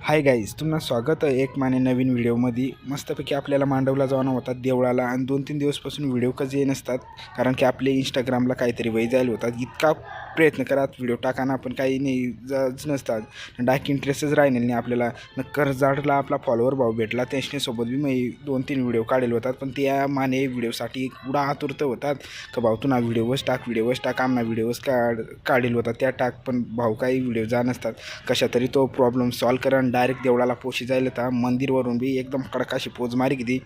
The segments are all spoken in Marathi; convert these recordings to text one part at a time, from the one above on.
हाय गाईज, तुम्हाला स्वागत आहे एक माने नवीन व्हिडिओमध्ये। मस्तपैकी आपल्याला मांडवला जाणं होतात देवळाला आणि 2-3 दिवसपासून व्हिडिओ कसे नसतात, कारण की आपले इंस्टाग्रामला काहीतरी वय जायला होतात। इतका प्रयत्न करा व्हिडिओ टाकाना, पण काही नाही जच नसतात। डायरेक्ट इंटरेस्टच राहिलेला नाही आपल्याला। कर्जाडला आपला फॉलोअर भाऊ भेटला, त्याच्यासोबत बी मी 2-3 व्हिडिओ काढले होतात, पण त्या माने व्हिडिओसाठी एवढा आतुरत होतात का भाऊ तू ना व्हिडिओच टाक आमना व्हिडिओज काढेल होता त्या टाक, पण भाऊ काही व्हिडिओ जा नसतात कशा तरी तो प्रॉब्लेम सॉल्व करा। डायरेक्ट देवळाला पोशी जायला तर मंदिरवरून बी एकदम कडकाशी पोज मारी किती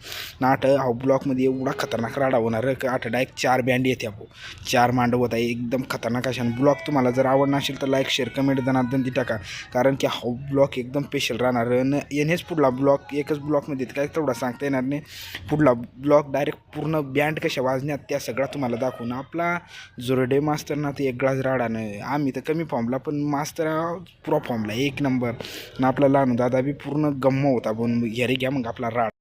नाट हा ब्लॉकमध्ये एवढा खतरनाक राडा होणार का आठ डायरेक्ट 4 बँड येते आपो 4 मांडव होता एकदम खतरनाक अशा। ब्लॉग तुम्हाला जर आवडला असेल तर लाईक शेअर कमेंट दनादन ती टाका, कारण की हा ब्लॉग एकदम स्पेशल राहणार। येणेच पुढला ब्लॉग एकच ब्लॉकमध्ये काय तेवढा सांगता येणार नाही। पुढला ब्लॉग डायरेक्ट पूर्ण बँड कशा वाजण्यात त्या सगळा तुम्हाला दाखवून आपला जोरडे मास्तर ना ते एकलाच राडा नाही। आम्ही तर कमी फॉर्मला, पण मास्तर पुरा फॉर्मला एक नंबर ना। आपला लहान दादा बी पूर्ण गम्म होता, पण घरी घ्या मग आपला राड।